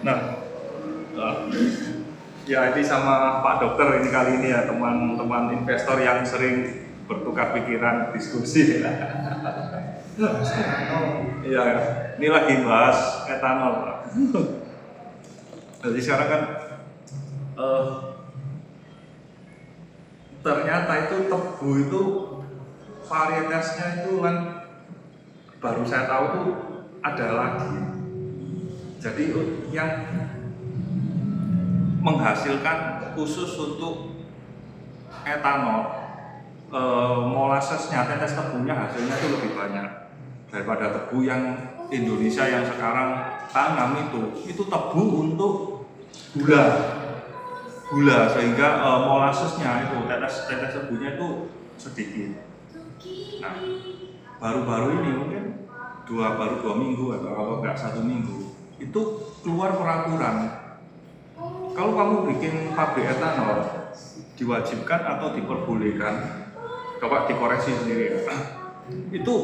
Nah, ya ini sama Pak Dokter ini kali ini ya teman-teman investor yang sering bertukar pikiran diskusi. Iya, ini lagi bahas etanol, Pak. Jadi sekarang kan ternyata itu tebu itu varietasnya itu kan baru saya tahu tuh ada lagi. Jadi yang menghasilkan khusus untuk etanol, molasesnya, tetes tebunya hasilnya itu lebih banyak daripada tebu yang Indonesia yang sekarang tanam itu tebu untuk gula sehingga molasesnya itu tetes tebunya itu sedikit. Nah, baru-baru ini mungkin baru 2 minggu atau kalau nggak 1 minggu itu keluar peraturan kalau kamu bikin pabrik etanol diwajibkan atau diperbolehkan, coba dikoreksi sendiri ya, itu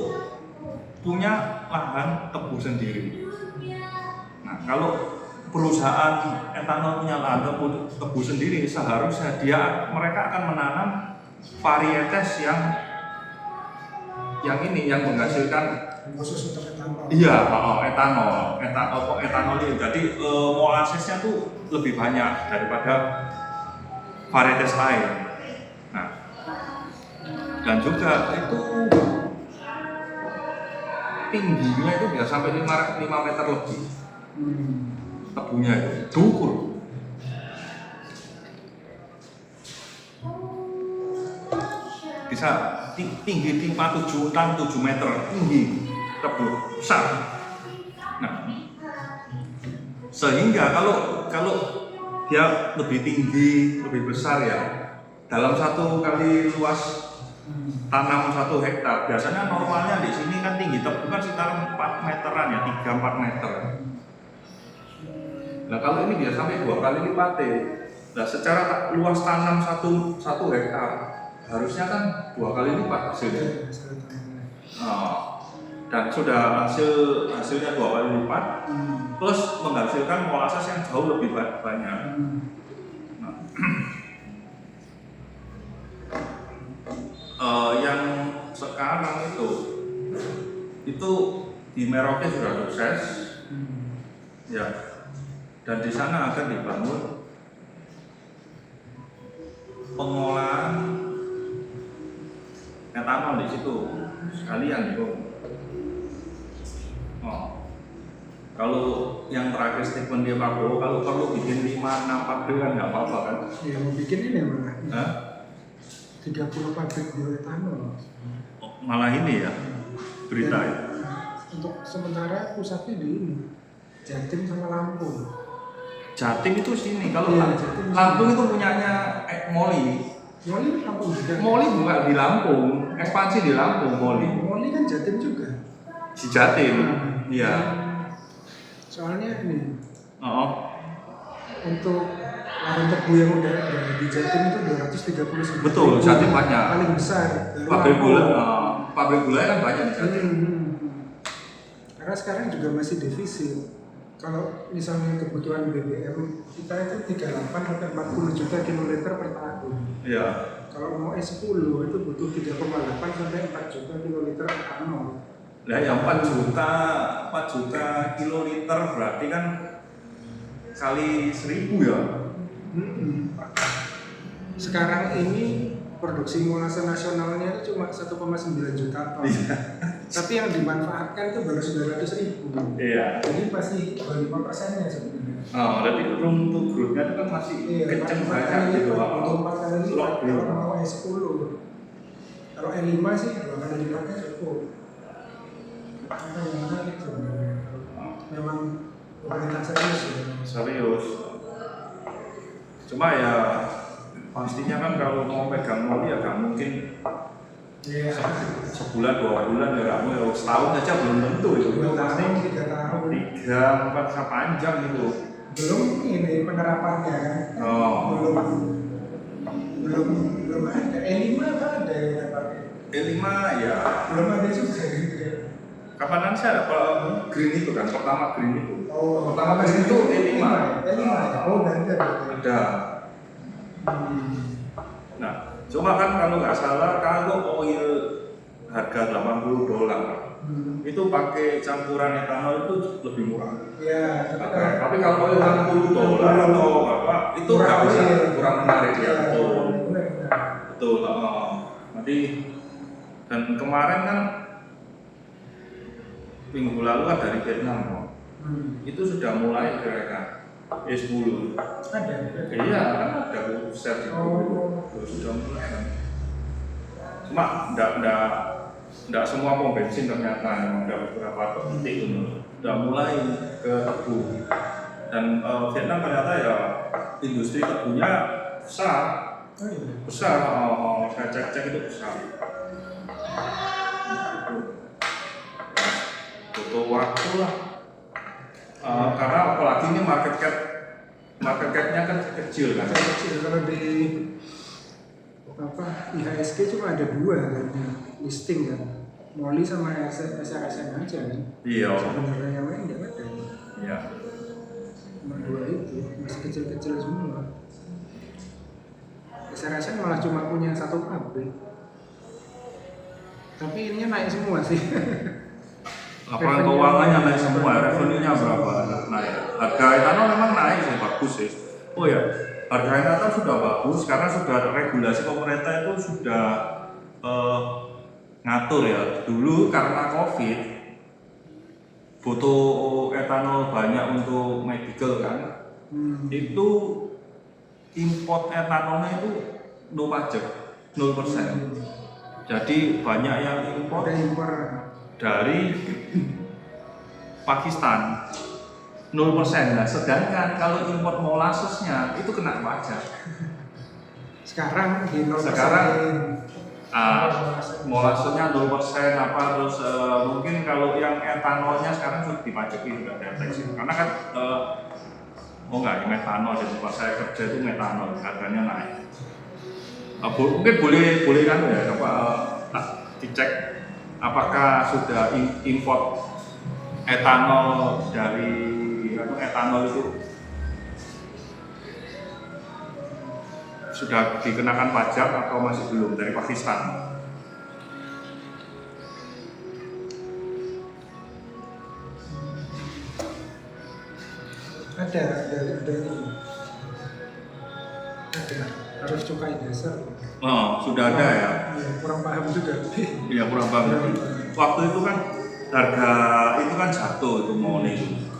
punya lahan tebu sendiri. Nah, kalau perusahaan etanol punya lahan tebu sendiri, seharusnya mereka akan menanam varietas yang menghasilkan khusus untuk etanol. Iya, etanol ini. Jadi molasesnya tuh lebih banyak daripada varietas lain. Nah, dan juga itu tingginya itu bisa sampai 5 meter lebih. Tebunya itu diukur. Bisa tinggi 7 meter tinggi tebu besar. Nah, sehingga kalau dia lebih tinggi, lebih besar ya, dalam 1 kali luas tanam 1 hektar, biasanya normalnya di sini kan tinggi tebu kan sekitar 4 meteran ya, 3-4 meter. Nah, kalau ini bisa sampai 2 kali lipatnya. Nah, secara luas tanam 1 hektar harusnya kan 2 kali lipat hasilnya. Dan sudah hasilnya 2 kali lipat, plus menghasilkan molases yang jauh lebih banyak. Nah, yang sekarang itu di Merauke sudah sukses, ya, dan di sana akan dibangun pengolahan etanol di situ sekalian itu. Kalau yang terakhir statement dia Pak Bowo, kalau perlu bikin 5-6 pabrik kan nggak apa-apa kan? Ya mau bikin ini malah 30 pabrik bioetanol. Malah ini ya berita ya. Untuk sementara pusatnya di ini Jatim sama Lampung. Jatim itu sini, kalau Iya, Lampung itu punyanya Moli. Moli Lampung juga. Moli bukan di Lampung, ekspansi di Lampung Moli. Moli kan Jatim juga. Si Jatim, iya. Soalnya ini. Oh. Untuk lahan tebu yang udah ada di Jatim itu 239. Betul, Jatim banyak. Paling besar. Pabrik gula kan banyak di Jatim. Karena sekarang juga masih defisit. Kalau misalnya kebutuhan BBM kita itu 38-40 juta kiloliter per tahun. Iya. Kalau mau S10 itu butuh 3,8 sampai 4 juta kiloliter etanol. Nah, yang 4 juta kiloliter berarti kan kali 1000 ya. Sekarang ini produksi molase nasionalnya itu cuma 1,9 juta ton. Tapi yang dimanfaatkan itu baru 900.000. Iya. Jadi masih 5%-nya sebenarnya. Berarti room to growth-nya itu kan masih kenceng banyak gitu. Untuk 4 kali lipat kalau mau S10. Kalau N5 sih 2 kali lipatnya cukup. Karena yang menarik sebenarnya. Memang pemerintah serius. Cuma ya pastinya kan kalau mau pegang Moli ya gak mungkin sebulan 2 bulan ya kamu ya setahun aja belum tentu itu. Pasti 3 tahun. 3-4 panjang itu. Belum ini penerapannya kan. Belum ada. E5 kan ada yang pakai. E5 ya belum ada juga gitu ya. Kapan sih ada green itu kan, pertama green itu. Oh, Pertama green itu E5. E5 ya? Oh, ganti Ada. Nah, cuma kan kalau nggak salah kalau oil harga $80 itu pakai campuran etanol itu lebih murah. Ya, Tapi kalau oil $60 atau apa itu nggak bisa, kurang menarik ya. Betul. Nanti dan kemarin kan minggu lalu kan dari Vietnam itu sudah mulai gerakan E10. Ada. Iya, kan ada set itu. Sudah mulai kan. Cuma enggak semua pom bensin ternyata ada beberapa titik itu sudah mulai ke tebu. Dan Vietnam ternyata ya industri tebunya besar. Besar, saya cek itu besar. Butuh waktu lah. Karena apalagi ini market cap-nya kan kecil kan. Kecil kalau di IHSG cuma ada 2 kan listing kan. Molly sama SRSN aja kan. Iya. Sebenarnya yang lain nggak ada. Iya. Cuma 2 itu masih kecil-kecil semua. SRSN malah cuma punya 1 pabrik. Tapi ininya naik semua sih. Laporan keuangannya naik semua, revenue-nya berapa naik. Harga etanol memang naik sih, bagus sih. Oh ya, harga etanol sudah bagus karena sudah regulasi pemerintah itu sudah ngatur ya. Dulu karena COVID butuh etanol banyak untuk medical kan. Itu import etanolnya itu no pajak, 0%. Jadi banyak yang impor dari Pakistan 0%. Nah, sedangkan kalau impor molasesnya itu kena pajak. Sekarang di 0%. Sekarang molasesnya 0% apa terus mungkin kalau yang etanolnya sekarang sudah dipajaki sudah ada tax karena kan enggak metanol di tempat saya kerja itu metanol harganya naik. Mungkin boleh kan ya dicek apakah sudah import etanol dari etanol itu sudah dikenakan pajak atau masih belum dari Pakistan? Ada harus cukai dasar. Oh, sudah ada ya? Ya, kurang paham juga. Iya kurang paham. Waktu itu kan harga itu kan jatuh itu Molly itu.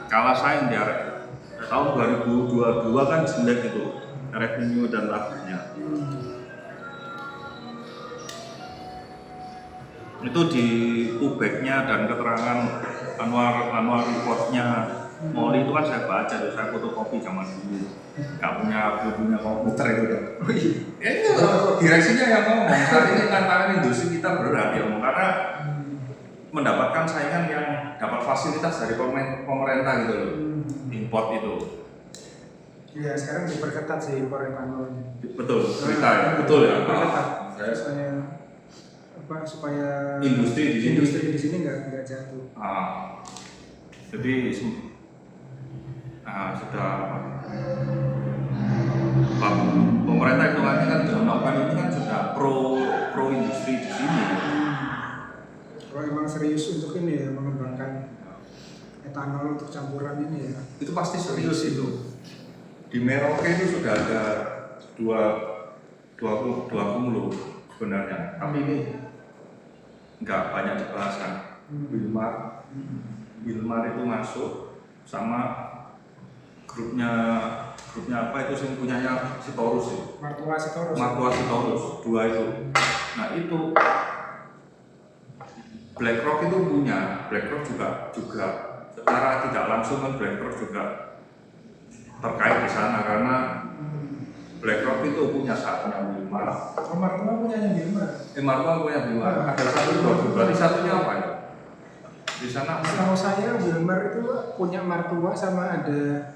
Kalah saing di tahun 2022 kan jelek itu revenue dan labanya. Itu di ubeknya dan keterangan annual reportnya Molly itu kan saya baca tuh, saya fotokopi zaman dulu. Gak punya komputer itu kan. Oh iya. Ya itu direksinya yang ngomong. Saat ini tantangan industri kita berat ya, karena mendapatkan saingan yang dapat fasilitas dari pemerintah gitu loh. Import itu. Iya, sekarang diperketat sih impor etanolnya. Betul, cerita ya. Betul ya. Diperketat. Supaya industri di sini nggak jatuh. Jadi sudah pemerintah hitungannya kan melakukan ini kan sudah pro industri di sini. Kalau emang serius untuk ini ya mengembangkan etanol untuk campuran ini ya. Itu pasti serius itu. Di Merauke itu sudah ada dua kumulu sebenarnya, tapi ini nggak banyak dibahas kan. Wilmar itu masuk sama grupnya apa itu sih punyanya Sitorus ya. Martua Sitorus 2 itu. Nah itu BlackRock itu punya, BlackRock juga secara tidak langsung kan BlackRock juga terkait di sana karena BlackRock itu punya saham Wilmar. Martua punyanya Wilmar. Martua punya Wilmar. Ada satu berarti satunya apa ya? Di sana. Setahu saya Wilmar itu punya Martua sama ada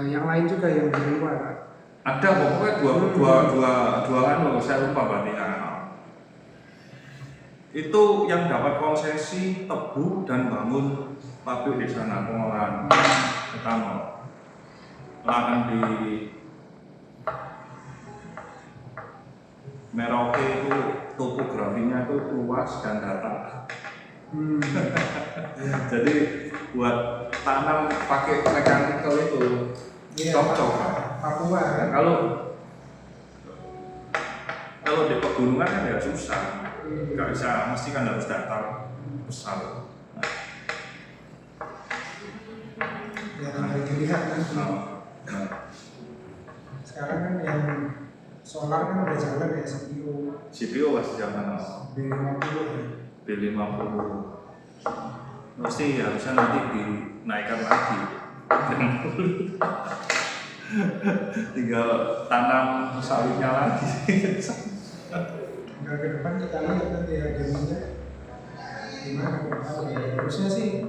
yang lain juga yang dari luar. Ada pokoknya dua kan loh, saya lupa berarti. Itu yang dapat konsesi tebu dan bangun pabrik di sana pengolahan etanol. Lahan di Merauke itu topografinya itu luas dan datar. Jadi buat tanam pakai mekanikal itu cocok. Papua kan? Kalau di pegunungan kan ya susah. Nggak bisa, mesti kan harus datar besar. Ya tinggal dilihat kan. Sekarang kan yang solar kan udah jalan ya CPO masih zaman B50 ya. B50 mesti harusnya nanti dinaikkan lagi. Tinggal tanam sawitnya lagi. Nah, ke depan kita lihat nanti harganya gimana ya. Harusnya sih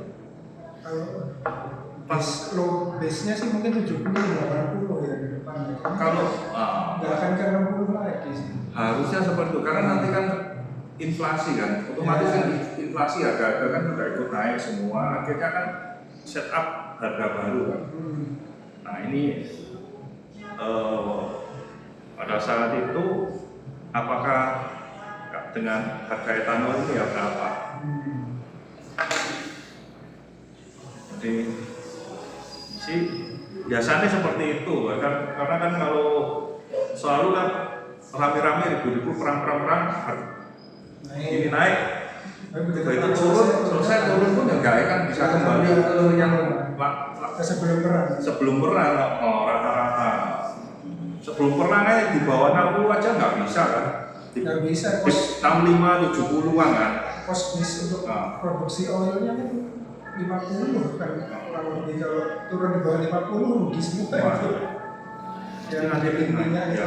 kalau pas low base-nya sih mungkin 70 80 ya ke depan ya. Kalau nggak akan ke 60 lagi sih. Harusnya seperti itu karena nanti kan inflasi kan otomatis kan inflasi harga kan sudah ikut naik semua, akhirnya kan setup harga baru kan. Nah ini pada saat itu apakah dengan harga etanol ini ya berapa? Jadi sih biasanya seperti itu karena kan kalau selalu kan rame-rame ribu-ribu perang ini naik itu turun selesai turun pun enggak kan bisa kembali ke yang sebelum perang rata-rata sebelum perang di bawah 60 aja nggak bisa kan. Nggak bisa, kos 65-70-an kan. Kos bis untuk produksi oilnya kan 50 kan, kurang lebih kalau turun di bawah 50 rugi semua itu. Yang ada intinya itu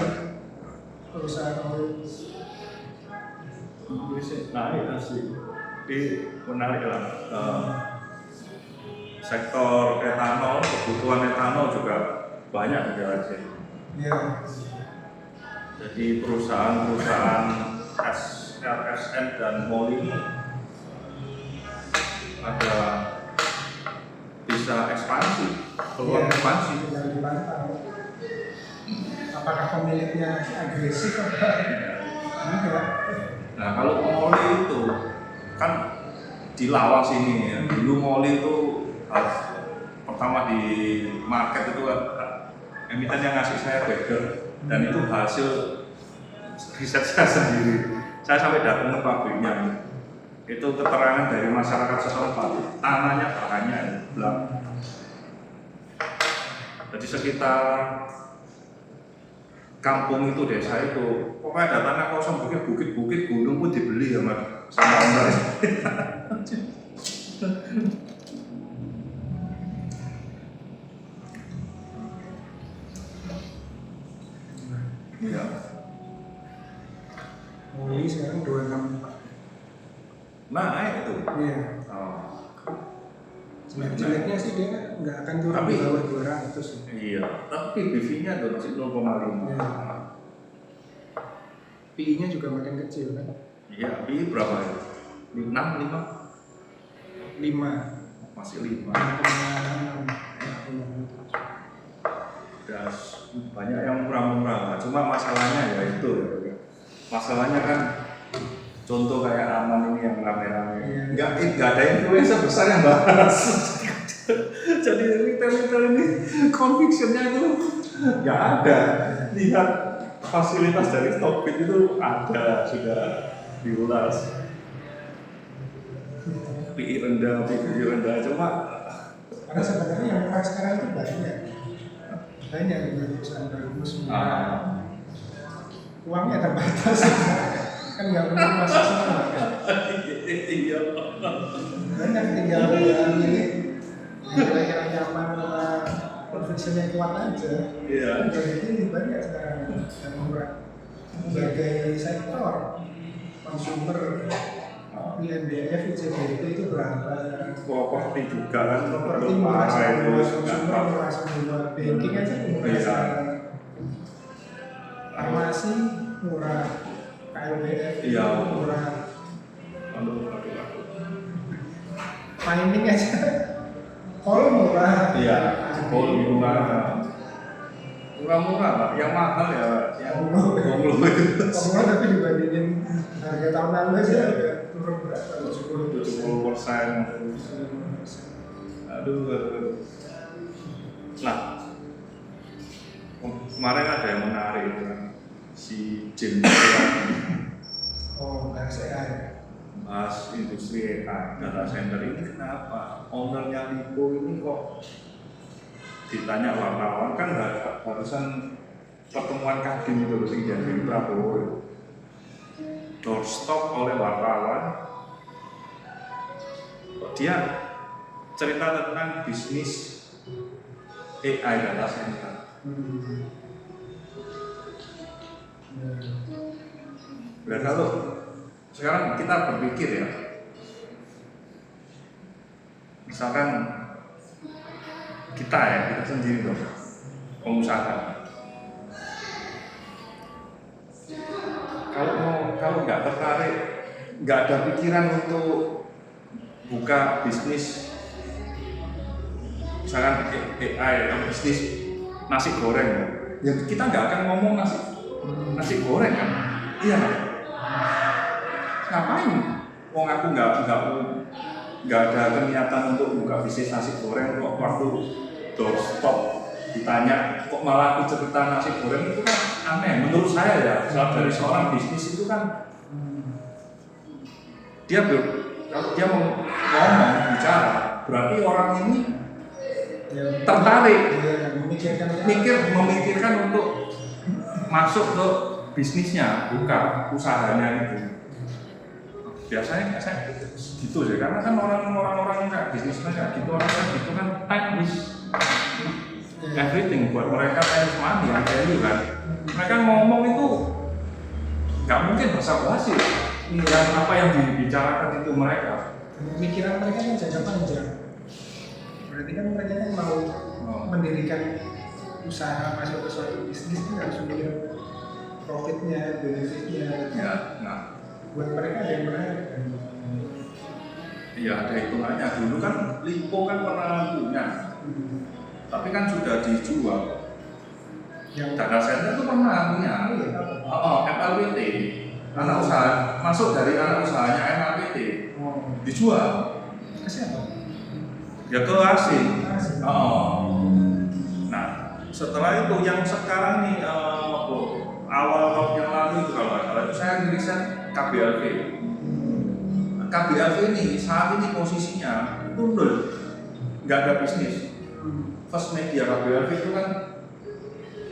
perusahaan oil. Nah itu sih, jadi menarik lah. Sektor etanol, kebutuhan etanol juga banyak di Aceh. Ya. Jadi perusahaan RSN dan MOL ini ada bisa ekspansi, peluang ekspansi. Tinggal dipantau. Apakah pemiliknya agresif atau enggak? Nah kalau MOL itu kan di Lawas ini ya. Dulu MOL itu pertama di market itu emiten yang ngasih saya bagel dan itu hasil riset saya sendiri. Saya sampai datang ke pabriknya. Itu keterangan dari masyarakat setempat, tanahnya banyak bilang. Jadi sekitar kampung itu, desa itu, pokoknya ada tanah kosong, bukit-bukit, gunung pun dibeli sama owner. Ya. Moli sekarang 26. Naik itu. Iya. Oh. Jelek-jeleknya sih dia nggak akan turun di bawah 200 sih. Iya, tapi PV-nya tuh masih 0,5. Iya. PI-nya juga makin kecil kan? Iya, PI berapa ya? 6, 5? 5. Masih 5. Das, banyak yang murah-murah, cuma masalahnya ya itu. Masalahnya kan contoh kayak Aman ini yang rame-rame, nggak ada influencer besar yang bahas. Jadi retail ini convictionnya itu nggak ada. Lihat fasilitas dari Stockbit itu ada, sudah diulas. PI rendah, cuma karena sebenarnya yang murah sekarang itu banyak perusahaan bagus. Uangnya terbatas. Kan nggak perlu masuk semua kan? Iya. Banyak tinggal milih kira-kira nyaman sama konveksinya kuat aja. Iya. Jadi banyak sekarang yang murah. Sebagai sektor konsumer INDF, ICBP itu berapa? Properti juga kan, Properti murah semua, konsumer murah semua, banking aja murah sekarang. Farmasi murah, KLBF iya. murah, Aduh. Mining aja. Kalau murah. Iya, kalau murah lah. Yang mahal ya yang Gonglo itu. Murah tapi dibandingin harga tahun lalu aja udah turun berapa? 70%. Aduh. Nah, kemarin ada yang menarik itu kan, si Jim Oh, bahasa AI. bahas industri AI, data center ini kenapa? Ownernya Lipo ini kok ditanya wartawan kan barusan pertemuan Kadin itu sing jadi Prabowo doorstop oleh wartawan. Dia cerita tentang bisnis AI data center. Dan kalau sekarang kita berpikir ya, misalkan kita sendiri dong, pengusaha. Kalau nggak tertarik, nggak ada pikiran untuk buka bisnis, misalkan AI atau bisnis nasi goreng, ya kita nggak akan ngomong nasi goreng kan? Iya kan? Ngapain? Wong aku nggak ada niatan untuk buka bisnis nasi goreng kok waktu doorstop ditanya kok malah aku cerita nasi goreng itu kan aneh menurut saya ya. Dari seorang bisnis itu kan kalau dia mau ngomong bicara berarti orang ini tertarik memikirkan untuk masuk ke bisnisnya, buka usahanya itu. Biasanya saya gitu sih, karena kan orang-orang kayak bisnisnya kayak gitu, orang kayak gitu kan time is everything buat mereka, time is money, value kan. Mereka ngomong itu nggak mungkin basa-basi. Dan apa yang dibicarakan itu mereka. Pemikiran mereka kan jangka panjang. Berarti kan mereka kan mau mendirikan usaha masuk ke suatu bisnis kan harus mikir profitnya, benefitnya. Ya, nah. Buat mereka ada yang menarik kan? Iya, ada hitungannya. Dulu kan Lipo kan pernah punya, tapi kan sudah dijual. Yang data center itu pernah punya. MLPT, anak usaha masuk dari anak usahanya MLPT, dijual. Ke siapa? Ya ke asing. Nah, setelah itu yang sekarang nih awal tahun yang lalu itu kalau nggak salah itu saya ngeriset KBLV. KBLV ini saat ini posisinya itu nol, nggak ada bisnis. First Media KBLV itu kan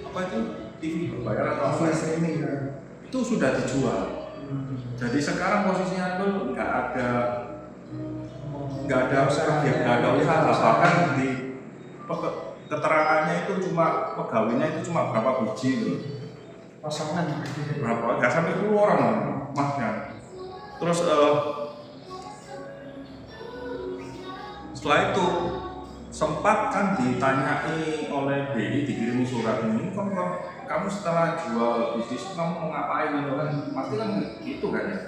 apa itu TV berbayar atau apa? Streaming kan? Itu sudah dijual. Jadi sekarang posisinya nol, nggak ada usaha, bahkan di keterangannya itu cuma pegawainya itu cuma berapa biji loh. Pasangan Berapa? Nggak sampai 10 orang masnya. Terus setelah itu sempat kan ditanyai oleh BI, dikirimi surat ini, kamu setelah jual bisnis kamu mau ngapain gitu kan? Pasti kan gitu kan ya.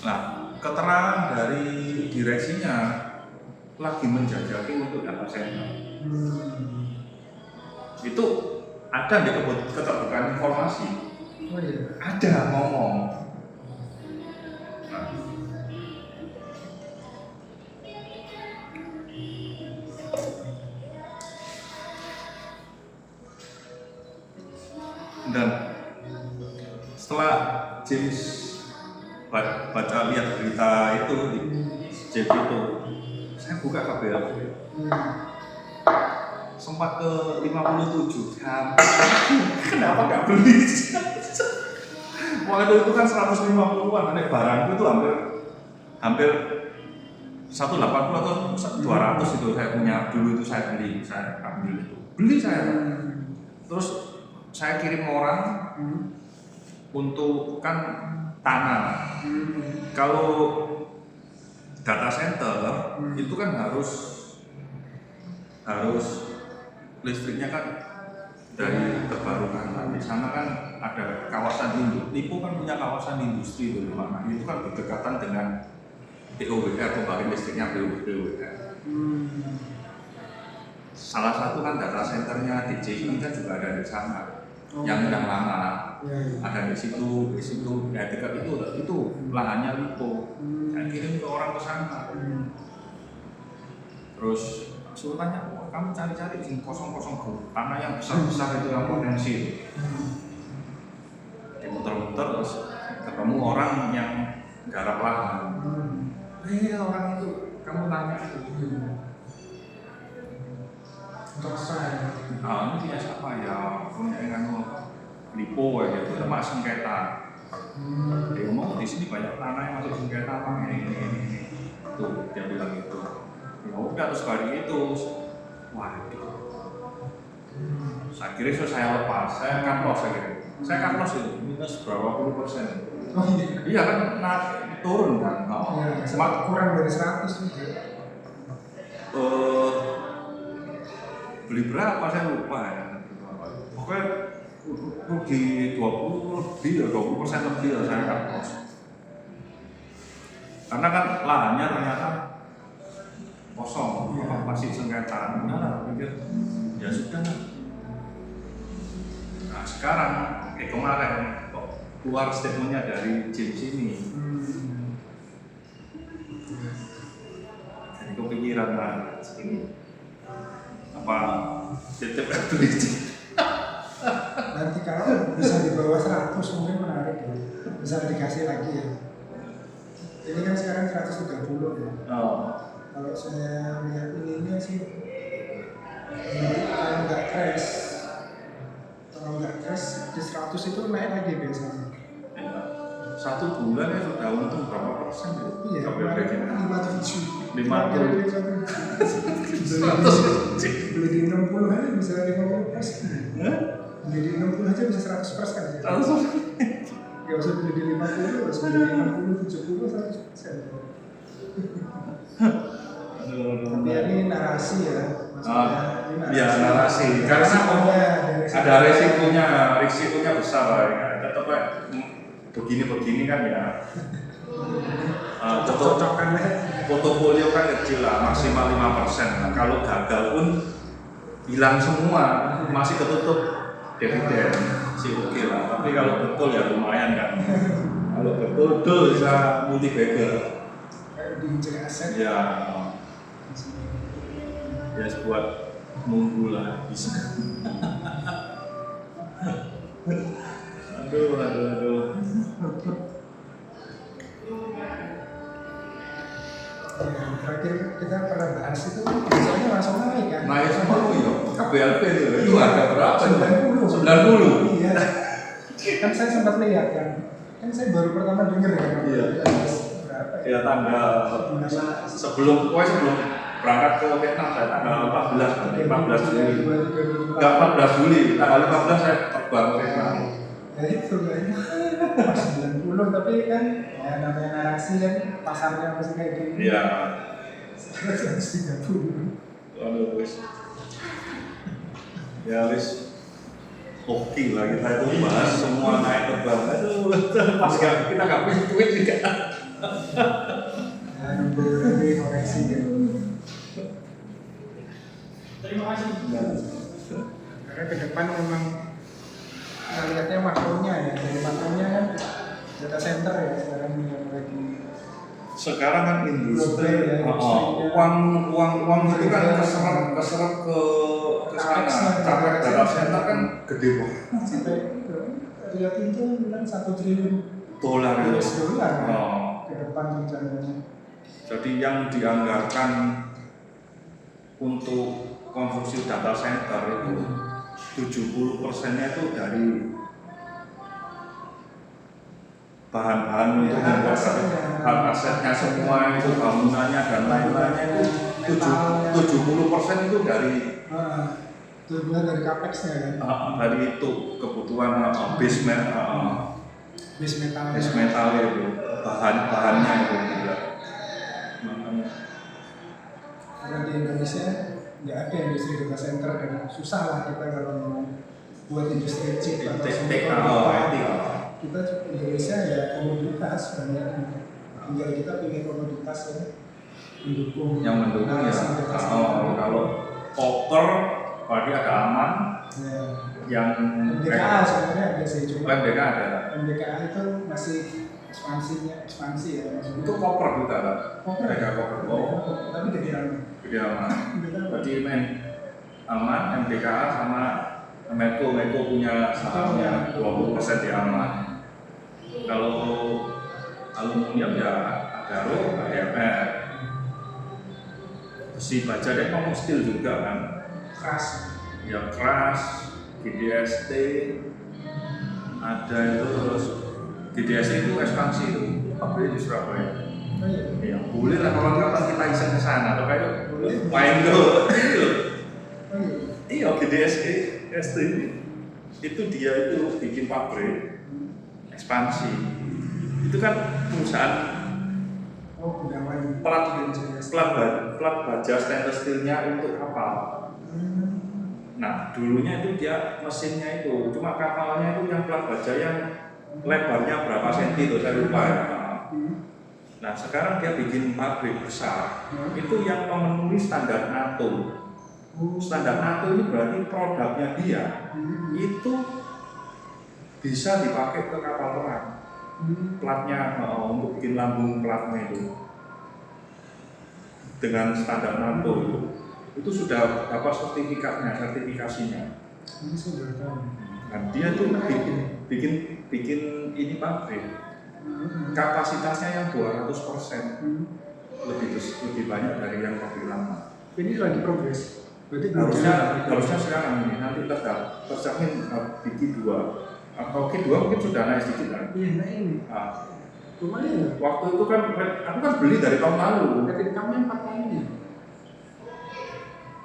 Nah, keterangan dari direksinya lagi menjajaki untuk data center. Itu ada di keterbukaan informasi. Oh iya. Ada ngomong. Nah. Dan setelah James baca lihat berita itu di James itu, saya buka KBLV. Sempat ke 57 jam. Kenapa nggak beli? Waktu itu kan 150-an, aneh barangku itu hampir 180 atau 200 itu saya punya dulu itu saya beli, saya ambil itu. Beli saya. Terus saya kirim orang untuk kan tanah. Kalau data center itu kan harus listriknya kan dari terbarukan. Di sana kan ada kawasan industri. Lipo kan punya kawasan industri di mana itu kan berdekatan dengan PUBR, pembangkit listriknya PUBR. Salah satu kan data centernya DJI kan juga ada di sana. Yang lama ada di situ ya dekat itu lahannya Lipo. Saya kirim ke orang ke sana. Terus suruh tanya, kamu cari-cari di kosong-kosong tanah yang besar-besar itu yang potensi. Muter-muter terus ketemu orang yang garap lahan. Orang itu kamu tanya Untuk saya. ini dia siapa ya? Punya yang Lipo ya, itu cuma sengketa. Dia ngomong di sini banyak tanah yang masuk sengketa apa ini. Tuh dia bilang gitu. Ya udah terus hari itu, waduh. Saya kira saya lepas, saya cut loss saya cut loss itu minus berapa puluh persen. Oh iya. Iya kan turun kan. Kurang dari 100 juga. Beli berapa saya lupa ya. Pokoknya rugi 20 lebih ya, 20% lebih ya saya cut loss. Karena kan lahannya ternyata kosong, masih sengketa. Nah, pikir ya sudah. Nah sekarang kemarin kok keluar statementnya dari James ini. Jadi kepikiran lah ini apa titip FTV. Nanti kalau bisa di bawah 100 mungkin menarik ya. Bisa dikasih lagi ya. Ini kan sekarang 130 ya. Kalau saya lihat ininya sih, kalau nggak crash di 100 itu naik lagi biasanya. 1 bulan ya sudah untung berapa persen ya? Iya, kemarin 57. 50. Beli di 60 aja bisa 50%. Beli di 60 aja bisa 100%. Gak usah beli di 50, harus beli di 60, 70, 100%. Tapi ini narasi ya. Ya narasi. Karena ada risikonya besar lah ya. Tetap begini kan ya. Cocok-cocokan lah. Portofolio kan kecil lah, maksimal 5%. Nah, kalau gagal pun hilang semua, masih ketutup dividen sih oke lah. Tapi kalau betul ya lumayan kan. Kalau betul bisa multi bagger. Kayak diinjek aset. Ya buat nunggu lah bisa. Aduh. Ya, terakhir kita pernah bahas itu biasanya langsung naik kan? Naik semua ya, KBLP itu harga berapa? 90. Iya. Kan saya sempat lihat kan saya baru pertama dengar kan. Iya. Berapa ya? Ya tanggal sebelum berangkat ke Vietnam saya tanggal 14 Juli. Enggak 14 Juli, tanggal 15 saya terbang ke Vietnam. Ya itu kan pas 90 tapi kan ya namanya narasi kan pasarnya masih kayak gini. Iya. 130. Aduh wis. Ya wis. Oke lah kita itu bahas semua naik terbang. Aduh, pas kita nggak punya duit juga. Ya nunggu lagi koreksi gitu. Terima kasih. Karena ke depan memang kita lihatnya makronya ya, dari makronya kan data center ya sekarang yang lagi. Sekarang kan industri, ya, uang itu kan keserap ke sana. Capai data center kan gede banget. Sampai lihat itu bilang 1 triliun dolar itu. Dolar Oh. ke depan rencananya. Jadi yang dianggarkan untuk konstruksi data center itu 70%-nya itu dari bahan-bahan untuk membuat asetnya semua itu bangunannya dan lain-lainnya itu 70% itu dari itu bilang dari capex-nya kan. dari itu kebutuhan base metal itu bahannya itu juga. Makanya Karena di Indonesia nggak ada industri data center dan susah lah kita kalau mau buat industri chip atau kita Indonesia ya komoditas banyak, tinggal kita pilih komoditas yang mendukung ya. Kalau koper berarti ada aman. Ya. Yang MDKA sebenarnya ada sih, cuma MDKA ada. MDKA itu masih ekspansi ya maksudnya. Itu koper juga kan? Koper. Tapi gede aman. Berarti main aman, MDKA sama Meko punya sahamnya 20% di aman. Kalau aluminium ya Adaro, AMR. Besi baja dia ngomong steel juga kan? Keras. Ya keras, GDST, ada itu terus GDST itu ekspansi itu, pabrik di Surabaya. Oh iya. Ya boleh lah kawan-kawan kita iseng ke sana atau kayak main ke iya GDST ini itu dia itu bikin pabrik ekspansi. Itu kan perusahaan plat baja stainless steelnya untuk kapal. Nah dulunya itu dia mesinnya itu, cuma kapalnya itu yang plat baja yang lebarnya berapa senti itu saya lupa ya. Nah sekarang dia bikin pabrik besar, itu yang memenuhi standar NATO. Standar NATO ini berarti produknya dia itu bisa dipakai ke kapal perang. Platnya untuk bikin lambung platnya itu dengan standar NATO itu sudah dapat sertifikasinya. Dan dia tuh bikin ini pabrik. Kapasitasnya yang 200% lebih banyak dari yang pabrik lama. Ini lagi progres. Harusnya sekarang ini nanti terjamin bikin 2 atau Q2 mungkin sudah naik sedikit kan? Iya naik ini. Lumayan. Waktu itu kan aku kan beli dari tahun lalu. Tapi kamu 4 tahun ini.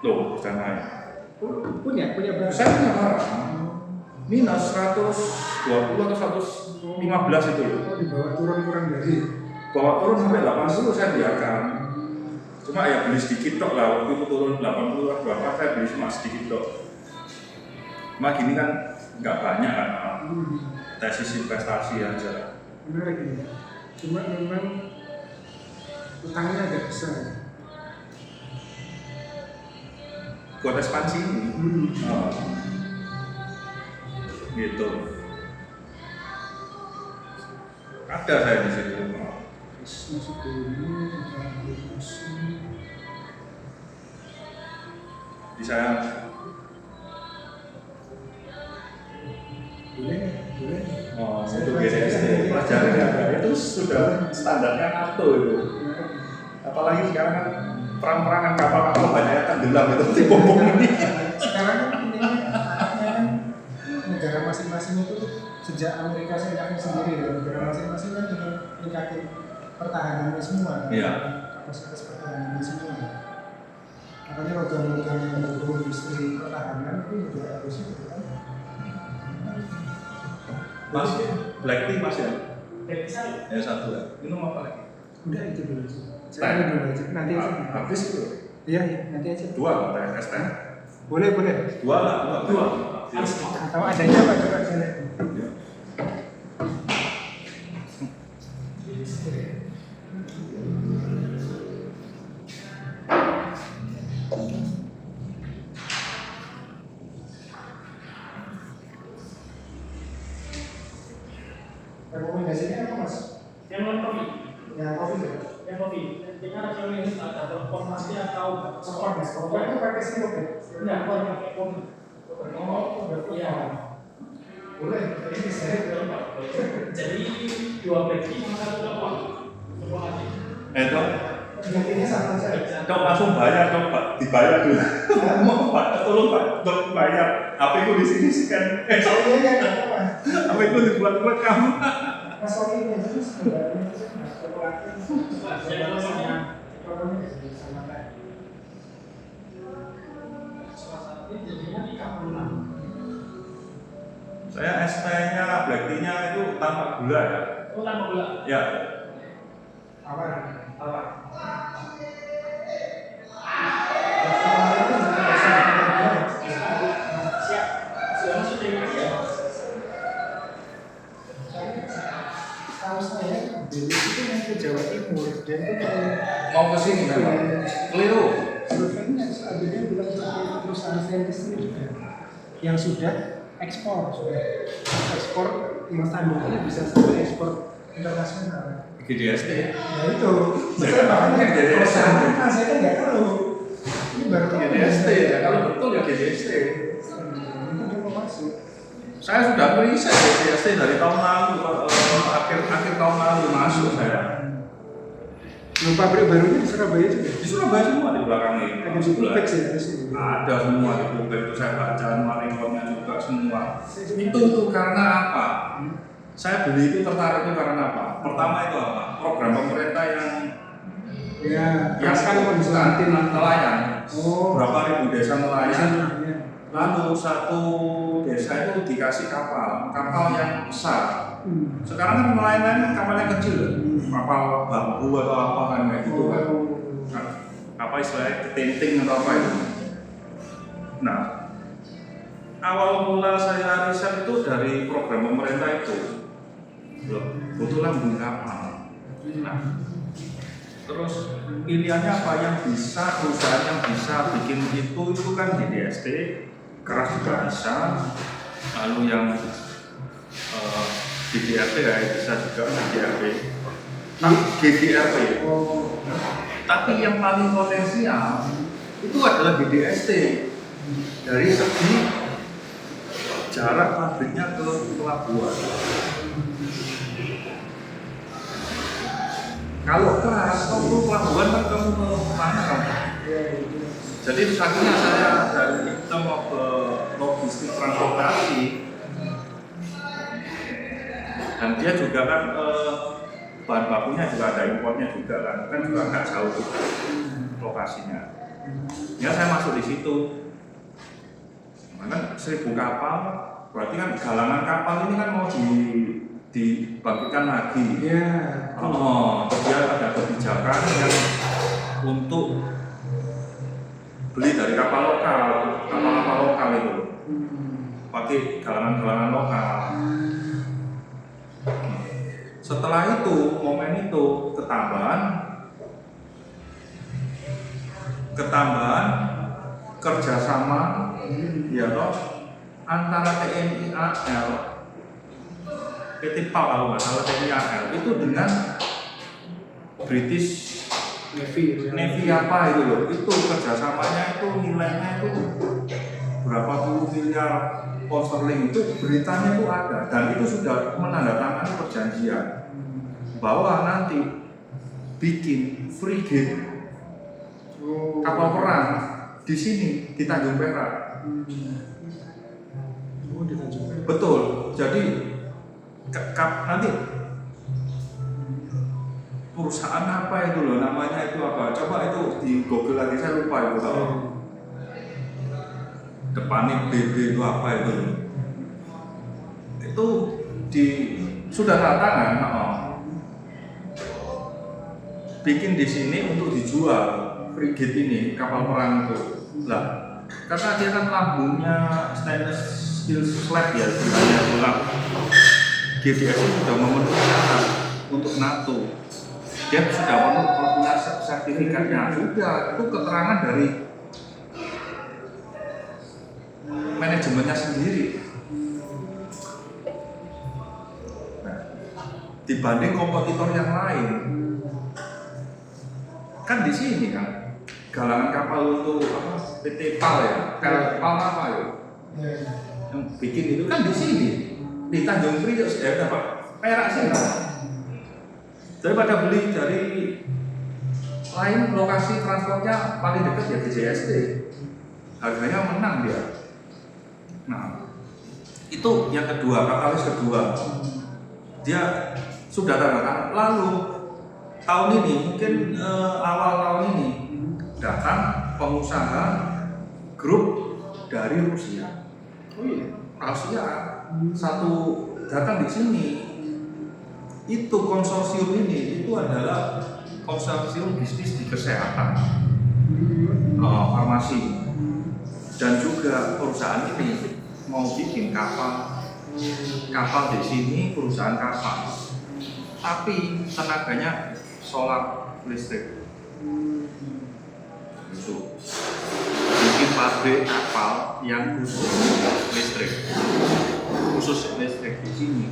Loh, sudah naik. Punya berapa? Saya punya barang minus 120 atau 115 itu loh. Oh, di bawah turun kurang dari. Bawa turun sampai 80 saya biarkan. Cuma ya beli sedikit tok lah, waktu itu turun 80 atau berapa saya beli cuma sedikit tok. Cuma gini kan nggak banyak kan, tesis investasi aja. Menarik ini. Cuma memang utangnya agak besar. Buat ekspansi ini, gitu. Ada saya di situ. Masuk dulu, Di saya boleh. Untuk GDST pelajaran itu sudah standarnya NATO itu. Apalagi sekarang kan perang-perangan kapal-kapal banyak yang tenggelam itu dibom ini. Sekarang kan intinya kan negara masing-masing itu sejak Amerika Serikat sendiri ya, negara masing-masing kan juga meningkatin pertahanannya semua. Iya. Kapasitas pertahanannya semua. Makanya logam-logam yang mendukung industri pertahanan itu juga harus itu kan. Mas, black tea mas ya? Bisa. Ya satu ya. Minum apa lagi? Udah itu dulu. Saya dulu aja. Nanti aja. Habis itu. Iya, nanti aja. 2 lah teh es teh. Boleh. 2 lah, 2. Atau adanya apa coba saya lihat. Rekomendasinya apa mas? Yang non kopi. Yang kopi ya? Yang kopi. Kita rasanya ini ada formasi atau Sokon ya? Sokon itu pakai sirup ya? enggak, kalau pakai kopi. Oh, udah Iya. Boleh, ini bisa. Jadi 2 black tea sama 1 coklat. Semua aja. Dok. Intinya sama saja. Dok langsung bayar dok Pak, dibayar dulu. Mau Pak, tolong Pak, dok bayar. HP ku di sini scan. Oh iya, nggak apa-apa. HP ku dibuat rekam. Mas Oli ini itu sebenarnya perlakuan Yang namanya ekonomi sama kayak. suasana ini jadinya 36. Saya ST-nya, black tea-nya itu tanpa gula ya. Oh, tanpa gula. Ya. Apa? Apa? Siap. Sudah masuk dengan ini memang. Keliru. Surveinya ada yang bilang seperti itu, perusahaan saintis ini juga yang sudah ekspor yang standarnya bisa sampai ekspor internasional. GDST. Nah itu, saya makanya perusahaan apa, saya kan nggak tahu. Ini baru tahu. GDST ya, kalau betul ya GDST. Itu dia mau masuk. Saya sudah meriset GDST dari tahun lalu, akhir tahun lalu masuk saya. Yang pabrik barunya di Surabaya juga. Di Surabaya semua di belakang ini. Ada di Pupek sih di sini. Ada semua di Pupek itu saya baca, maringkonnya juga semua. Itu karena apa? Saya beli itu tertarik itu karena apa? Pertama itu apa? Program pemerintah yang kan bukan nelayan. Oh. Berapa ribu desa nelayan. Ya. Lalu satu desa itu dikasih kapal yang besar. Sekarang kan nelayan kapalnya kecil, kapal bambu atau apa kan kayak gitu kan. Nah, apa istilahnya ketinting atau apa itu. Nah, awal mula saya riset itu dari program pemerintah itu. Butuh lambung kapal. Nah, terus pilihannya apa yang bisa, perusahaan yang bisa bikin itu kan GDST, keras juga bisa. Lalu yang GDRP ya bisa juga GDRP. GDRP. Tapi yang paling potensial itu adalah GDST dari segi jarak pabriknya ke pelabuhan. Kalau keras, kamu ke pelabuhan kan kamu ke mana kamu? Jadi saking saya dari kita mau ke logistik transportasi. Dan dia juga kan bahan bakunya juga ada impornya juga kan juga nggak jauh lokasinya. Ya saya masuk di situ. Kan 1000 kapal, berarti kan galangan kapal ini kan mau dibangkitkan lagi. Iya. Dia ada kebijakan yang untuk beli dari kapal lokal itu, pakai galangan lokal. Setelah itu, momen itu ketambahan kerjasama ya toh antara TNI AL, PT PAL kalau nggak salah TNI AL itu dengan British Navy apa itu loh, itu kerjasamanya itu nilainya itu berapa puluh miliar pound sterling, itu beritanya itu ada dan itu sudah menandatangani perjanjian bahwa nanti bikin frigate kapal perang di sini di Tanjung Perak. Di Tanjung Perak. Betul. Jadi nanti perusahaan apa itu loh namanya itu apa? Coba itu di Google lagi, saya lupa itu kalau depannya BB itu apa itu? Itu sudah tanda tangan. Bikin di sini untuk dijual frigate ini, kapal perang itu. Lah, karena dia kan lambungnya stainless steel slab ya, sebenarnya ulang. GDS sudah memenuhi syarat untuk NATO. Dia sudah punya sertifikatnya. Sudah, itu keterangan dari manajemennya sendiri. Nah, dibanding kompetitor yang lain, kan di sini kan galangan kapal untuk apa PT PAL ya, PAL apa ya, yang bikin itu kan di sini di Tanjung Priok sudah dapat perak sih kan. Daripada beli dari lain lokasi transportnya paling dekat ya GJST, harganya menang dia. Nah, itu yang kedua, katalis kedua, dia sudah tanda tangan. Lalu tahun ini mungkin awal tahun ini datang pengusaha grup dari Rusia. Oh iya. Rusia satu datang di sini. Itu konsorsium ini itu adalah konsorsium bisnis di kesehatan, farmasi, dan juga perusahaan ini mau bikin kapal di sini, perusahaan kapal, tapi tenaganya solar listrik. pabrik kapal yang khusus listrik di sini.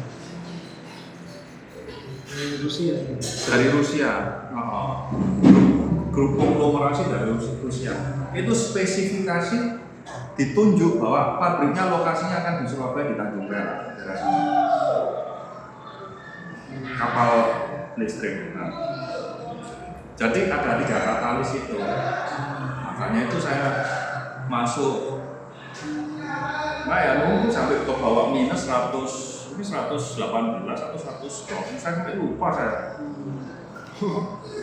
Dari Rusia, grup konglomerasi dari Rusia. Itu spesifikasi ditunjuk bahwa pabriknya lokasinya akan di Surabaya di Tanjung Perak, daerah sini. Kapal listrik. Nah, jadi ada 3 katalis itu. Makanya itu saya masuk. Nah ya nunggu sampai ke bawah minus 100, ini 118 atau 100, saya sampai lupa saya.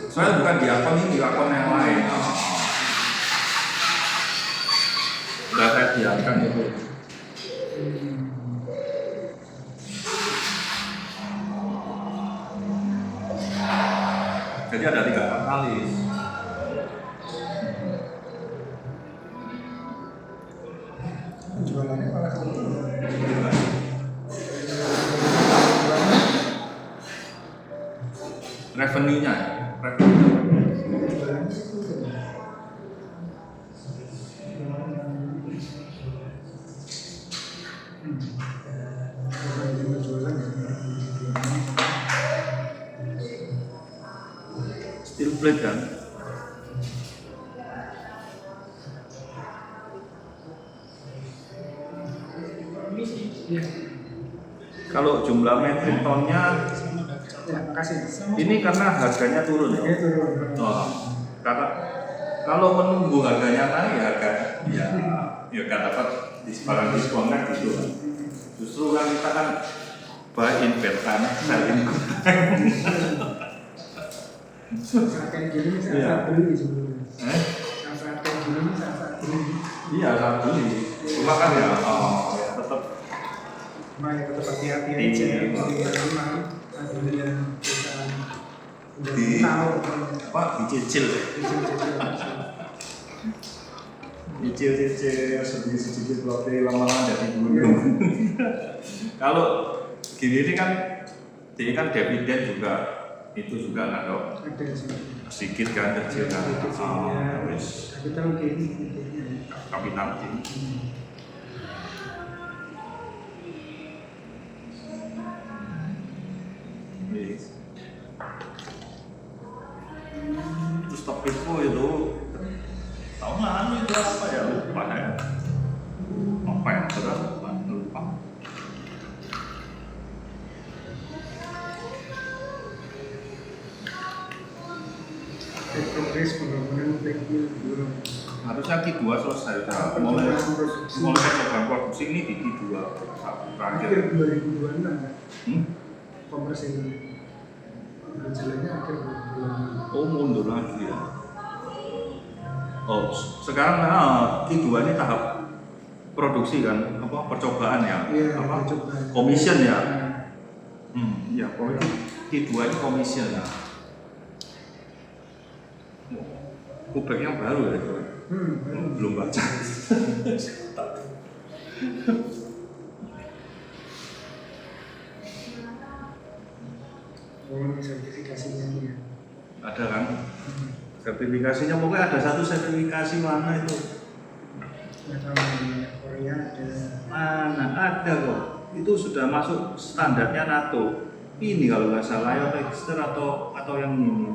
Soalnya bukan di akun ini, di akun yang lain. Udah saya biarkan itu. Jadi ada 3 katalis. Jualannya malah untung. Revenue-nya, Jualannya itu steel plate kan. Kalau jumlah metrik tonnya ya, makasih. ini karena harganya turun. Harganya turun. Oh, karena kalau menunggu harganya naik ya kan dapat barang diskon kan gitu. Justru kan kita kan buy in bad time, sell in good time. Saat gini saya beli sebelumnya. Saat gini saya beli. Iya, saat beli. Cuma kan ya tetap Makanya tetap hati-hati aja. dicicil sedikit roti lama-lama jadi dulu. Kalau gini ini kan dividen juga itu juga ada sedikit kan kecil kan. Kapital gain. Terus Tokyo itu tahun lalu itu apa ya, lupa ya. Apa ya, lupa. Progres pembangunan teknik belum. Harusnya Q2 selesai, mulai coba produksi ini di Q2 terakhir. Akhir 2026 kan? Kompresi ini jalannya akhir 2026. Oh, mundur lagi ya. Oh, sekarang Q2 ini tahap produksi kan, percobaan ya, Iya, percobaan. Commission ya. Ya, Q2 ini commission ya. Kubek yang baru ya itu. Belum baca. Oh, sertifikasinya ini ya. Ada kan? Sertifikasinya pokoknya ada satu sertifikasi mana itu? Nggak tahu di Korea ada. Mana ada kok? Itu sudah masuk standarnya NATO. Ini kalau nggak salah ya register atau yang ini.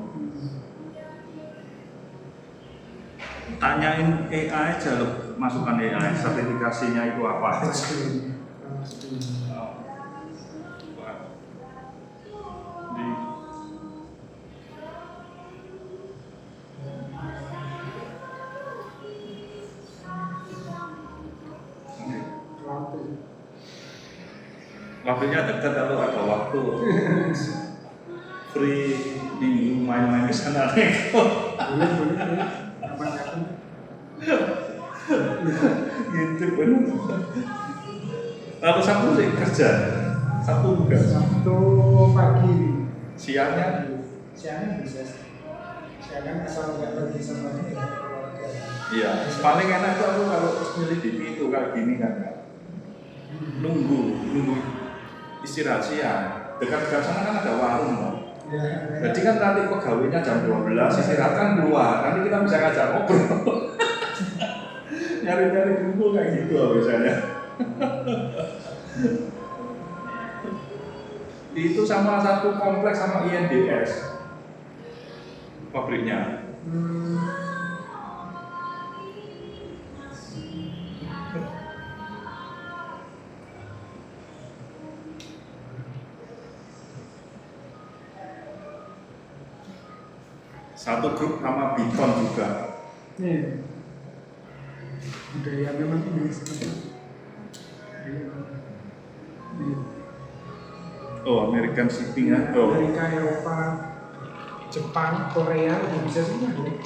Tanyain AI aja loh, masukkan AI sertifikasinya itu apa? Waktunya dekat kalau ada waktu free minggu main-main ke sana nih. Boleh. Kapan-kapan. Gitu bener. Lalu Sabtu sih kerja, Sabtu enggak. Sabtu pagi. Siangnya bisa. Siangnya asal nggak pergi sama ini ya. iya, paling enak itu aku kalau milih di itu kayak gini kan. Nunggu istirahat siang. Dekat sana kan ada warung loh. Ya. Jadi kan nanti pegawainya jam 12 istirahat kan keluar. Nanti kita bisa ngajak ngobrol. nyari-nyari kumpul kayak gitu biasanya. Itu sama satu kompleks sama INDS pabriknya. Satu grup sama Beacon juga. Iya. Budaya memang ini seperti Oh, American Shipping ya. Oh. Amerika, Eropa, Jepang, Korea udah bisa semua deh.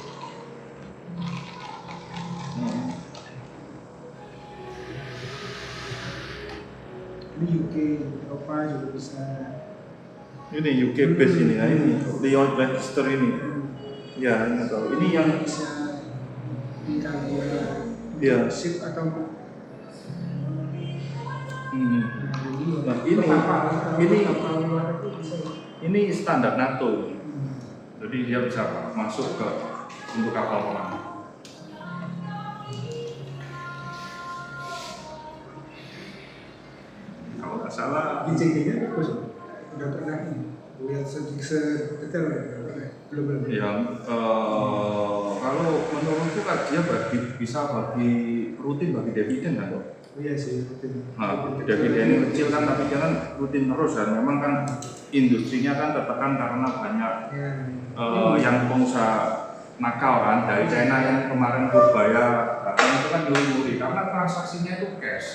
Ini UK, Eropa juga bisa. Ini UK base ini ya, ini Leon Webster ini. Ya, ini tahu. Ini yang bisa Italia, Iya. ship atau Nah, ini kapal luar itu bisa. ini standar NATO. Jadi dia bisa masuk ke untuk kapal perang. Kalau nggak salah, JJK bagus. Udah pernah ini lihat sedetail belum. yang kalau menurutku kan dia bisa bagi rutin bagi dividen kan, Dok? Oh iya sih, rutin. Nah, dividen ini kecil kan, tapi jangan rutin terus dan memang kan industrinya kan tertekan karena banyak yang pengusaha nakal kan dari China yang kemarin Purbaya datang itu kan nyuri karena transaksinya itu cash.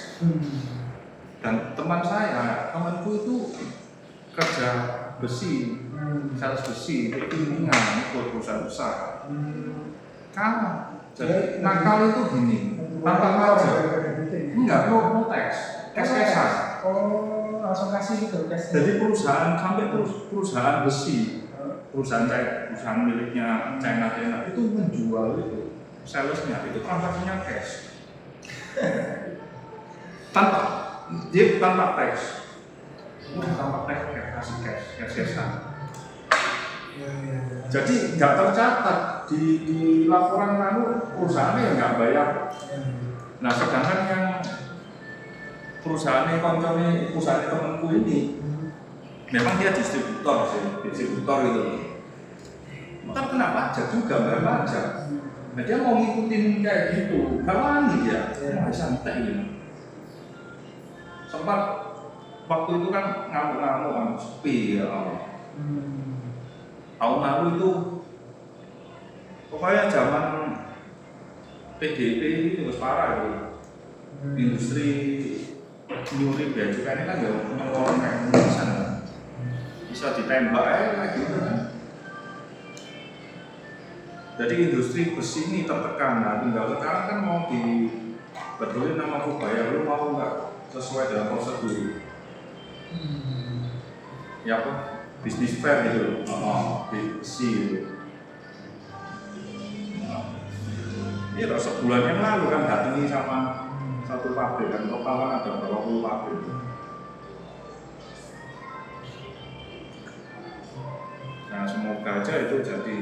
Dan temanku itu kerja besi, sales besi, itu bimbingan ikut perusahaan besar. Kalah. Jadi nakal itu gini, tanpa aja. Enggak, no tax, cash-cashan. Oh, langsung kasih gitu, cash. Jadi perusahaan sampai perusahaan besi, perusahaan miliknya China itu menjual itu salesnya itu transaksinya cash. tanpa tax. Tanpa tax kasih cash-cashan. Jadi nggak tercatat di laporan perusahaannya nggak bayar. Nah sedangkan yang perusahaan temanku ini memang dia distributor itu. Ntar kena pajak juga, bayar pajak. Nah dia mau ngikutin kayak gitu, nggak wani dia, santai ini. Sempat waktu itu kan ngamuk-ngamuk kan sepi ya. Tahun lalu itu pokoknya zaman PDP itu terus parah itu. Industri nyuri bea cukai ini kan gak mengelola kayak bisa ditembak kayak gitu kan. Jadi industri besi ini tertekan, nah tinggal sekarang kan mau dibetulin nama Purbaya, lu mau nggak sesuai dengan prosedur? Ya apa? Bisnis fair gitu, besi gitu. Ini loh, sebulan yang lalu kan datangi sama satu pabrik kan, total kan ada berapa puluh pabrik. Nah semoga aja itu jadi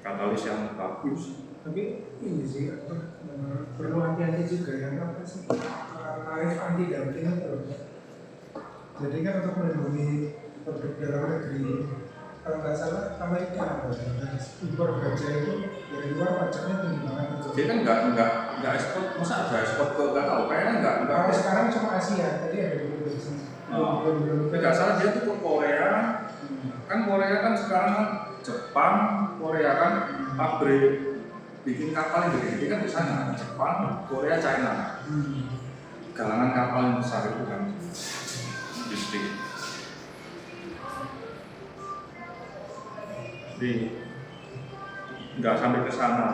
katalis yang bagus. Tapi ini sih perlu hati-hati juga yang apa sih tarif anti dumping itu. Jadi kan untuk melindungi produk dalam negeri, kalau nggak salah Amerika impor baja itu dari luar pajaknya tinggi banget. Dia kan nggak ekspor, masa ada ekspor ke nggak tahu kayaknya nggak. Kalau sekarang cuma Asia, tadi ada dulu di sini. Nggak salah dia tuh ke Korea, kan Korea kan sekarang kan Jepang, Korea kan pabrik bikin kapal yang gede-gede kan di sana, Jepang, Korea, China. Galangan kapal yang besar itu kan industri. Jadi nggak sampai ke sana.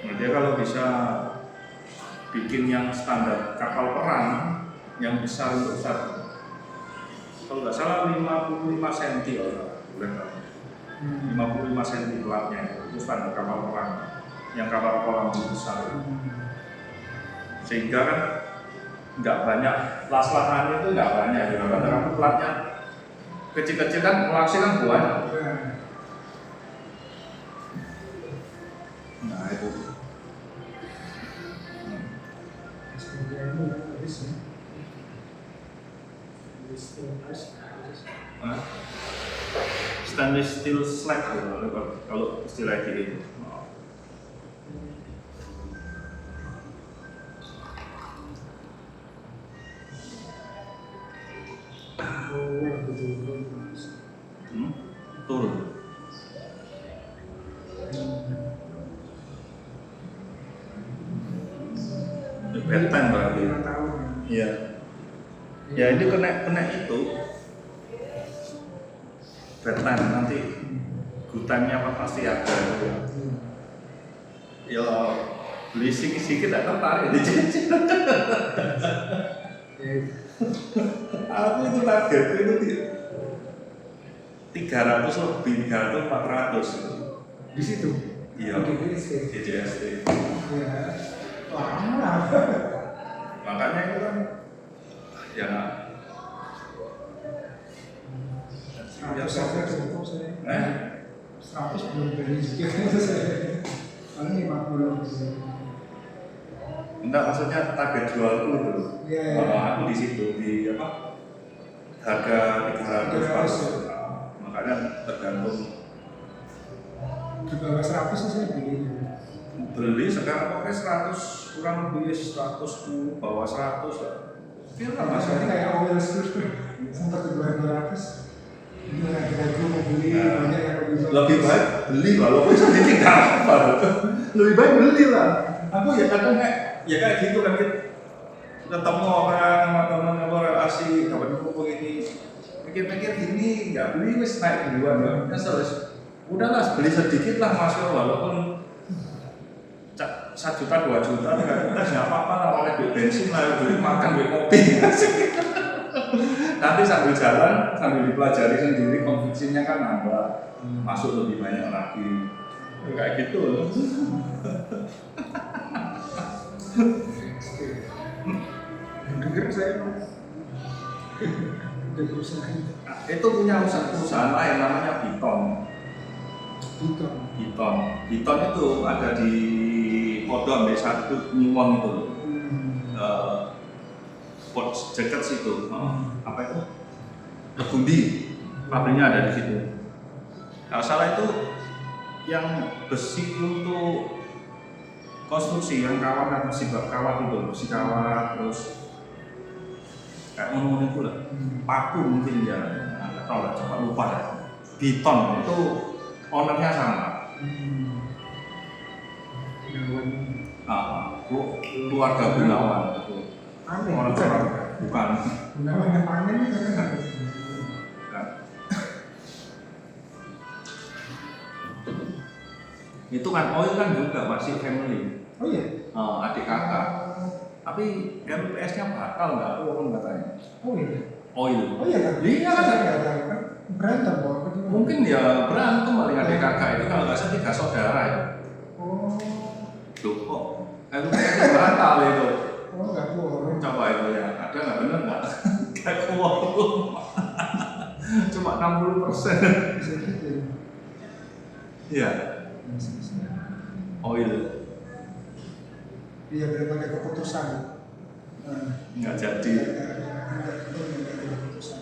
Nah, dia kalau bisa bikin yang standar kapal perang yang besar untuk besar, kalau nggak salah 55 cm boleh 55 cm pelatnya itu standar kapal perang yang kapal perang besar, sehingga kan nggak banyak las-lasannya itu nggak banyak gitu kan, karena pelatnya kecil-kecil kan melasih kan banyak. Hah? Stainless steel slab gitu kalau istilah itu. Turun. Bedtime berarti. 5 tahun. Iya. Ya ini kena itu. Bedtime nanti hutannya apa pasti ada. Ya beli sedikit tak tertarik dicicil. Aku itu targetku itu 300 lebih, 300 400 Di situ. iya Di DST. di DST. Ya. Lama. Makanya itu kan ya 100 saja cukup saya. 100 belum beli juga saya. Paling 50 gitu. enggak maksudnya target jualku itu Iya. aku di situ di apa harga 300 makanya tergantung Di bawah 100 sih saya beli. sekarang pakai 100 kurang lebih 110 bawah 100 lah. Maksudnya Maksudnya kayak awal sempat ke 200. Ini harga mau beli banyak yang lebih baik beli walaupun sedikit nggak apa lebih baik beli lah. Aku ya kadang kayak gitu kan ketemu orang sama teman relasi kawan kumpul ini mikir-mikir gini nggak beli wis naik duluan ya udahlah beli sedikit lah masuk walaupun 1 juta 2 juta nggak apa-apa lah oleh duit bensin lah duit makan duit kopi. Nanti sambil jalan sambil dipelajari sendiri konviksinya kan nambah masuk lebih banyak lagi kayak gitu loh. dengar saya ada perusahaan Itu punya perusahaan lain namanya Biton. Biton. Biton itu ada di Podom B1 Nyuwon itu. Sport jacket situ. Apa itu? Legundi. Pabriknya ada di situ. Kalau salah itu yang besi untuk konstruksi yang kawat dan besi kawat itu, besi kawat terus kayak ngomong itu lah. Paku mungkin ya, nggak tahu lah, coba lupa lah. Biton itu ownernya sama. Keluarga Gunawan itu. Aneh. Orang bukan. Gunawan yang panen itu kan. Itu kan oil kan juga masih family. Oh iya. Adik kakak. Tapi MPS-nya batal nggak turun katanya. Oh iya. Oil. Oh iya kan. Iya kan. Saya nggak tahu kan. Berantem bahwa Mungkin ya berantem paling adik kakak itu kalau nggak salah 3 saudara ya. Oh. Loh kok MPS-nya batal itu. Oh nggak bohong. Coba itu ya. Ada nggak bener nggak? Nggak kuat. Cuma 60%. Bisa gitu. Iya. Oil. Iya belum ada keputusan. Nggak jadi. Nggak ada keputusan.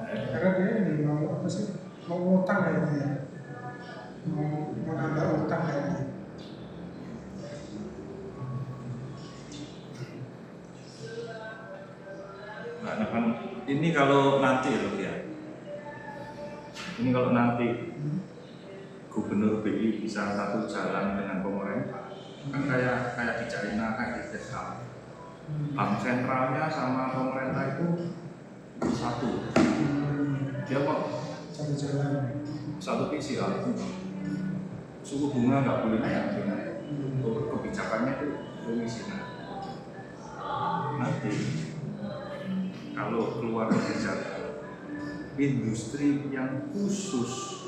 Karena dia ini mau apa sih? Mau ngutang kayaknya. Mau nambah utang kayaknya. Nah, kan ini kalau nanti loh ya. Ini kalau nanti Gubernur BI bisa satu jalan dengan pemerintah, kan kayak di China, kayak di Vietnam. Bank sentralnya sama pemerintah itu satu. Dia kok Satu jalan. satu visi ya. Suku bunga nggak boleh naik, kebijakannya itu komisi. Nanti kalau keluar kebijakan industri yang khusus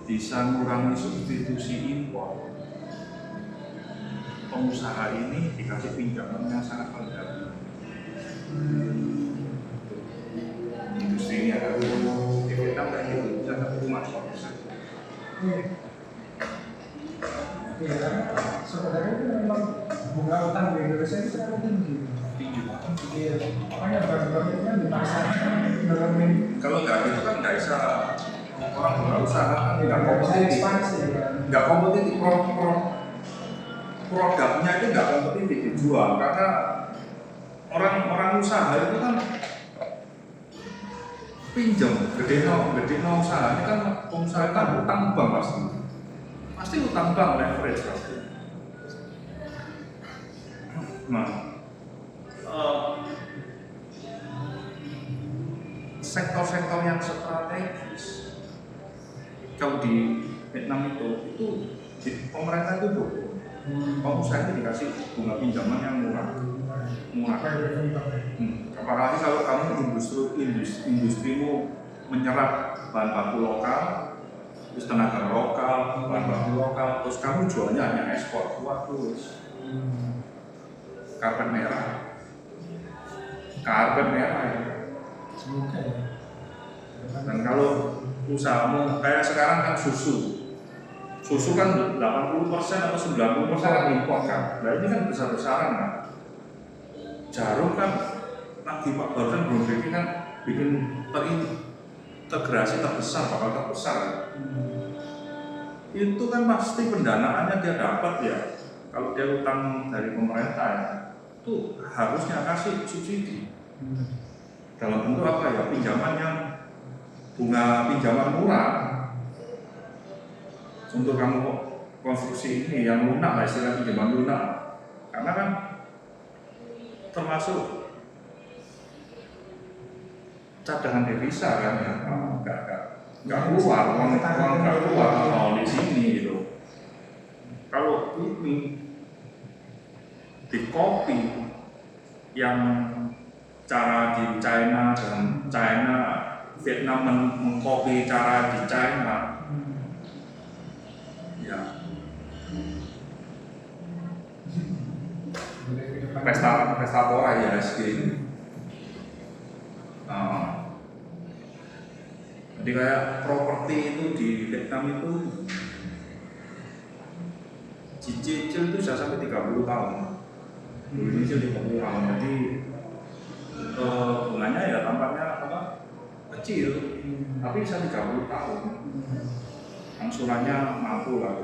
bisa mengurangi substitusi impor, pengusaha ini dikasih pinjaman yang sangat rendah. Industri ini akan di Vietnam kayak gitu, bisa dapat 5%. Iya, sebenarnya itu memang bunga utang di Indonesia itu terlalu tinggi. Tinggi banget. Iya, makanya bank-bank itu kan dipaksa menemin. Kalau nggak gitu kan nggak bisa orang berusaha kan nggak Bisa kompetitif. ekspansi kan. Nggak kompetitif produknya itu nggak kompetitif dijual karena orang usaha itu kan pinjam gede no usahanya kan pengusaha kan utang bank pasti utang bank leverage pasti. Nah, sektor-sektor yang strategis kalau di Vietnam itu pemerintah itu pengusaha itu dikasih bunga pinjaman yang murah. Apa yang berkembang? Apalagi kalau kamu industrimu menyerap bahan baku lokal, terus tenaga lokal, bahan baku lokal, terus kamu jualnya hanya ekspor, waduh, karpet merah ya. Semoga ya. Dan kalau usahamu kayak sekarang kan susu kan 80% atau 90% kan impor kan, nah ini kan besar-besaran kan. Jarum kan lagi Pak barusan belum bikin terintegrasi bakal terbesar. Itu kan pasti pendanaannya dia dapat ya. Kalau dia utang dari pemerintah ya, itu harusnya kasih subsidi. Dalam bentuk apa ya? Pinjaman yang bunga pinjaman murah untuk kamu konstruksi ini yang lunak lah, istilah pinjaman lunak. Karena kan termasuk cadangan devisa kan ya, nggak keluar uang nggak keluar di sini gitu. Kalau ini di kopi yang cara di China dan Vietnam mengkopi cara di China, ya pesta pora ya SG. Jadi kayak properti itu di Vietnam itu cicil itu bisa sampai 30 tahun. Di Indonesia 30 tahun. Jadi bunganya ya tampaknya kecil, tapi bisa 30 tahun. Angsurannya mampu lah.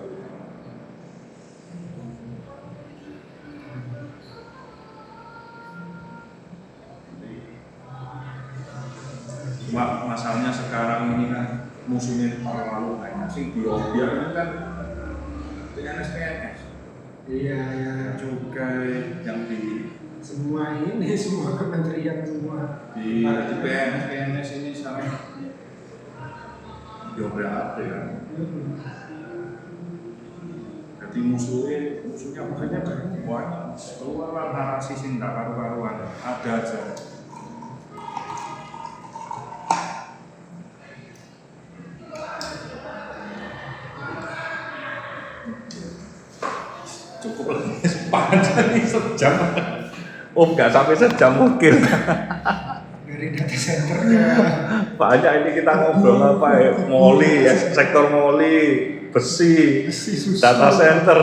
Cuma masalahnya sekarang ini kan musuhnya terlalu banyak sih, biar ini kan PNS Iya ya. cukai yang di Semua kementerian semua. di PNS ini sama ada ya. Jadi musuhnya makanya banyak. Keluar narasi sih nggak karu-karuan, ada aja. Cukup lagi sepanjang ini sejam. Oh nggak sampai sejam mungkin. Dari data centernya. Banyak ini kita ngobrol apa ya, moli ya, sektor moli, besi, Susu. data center.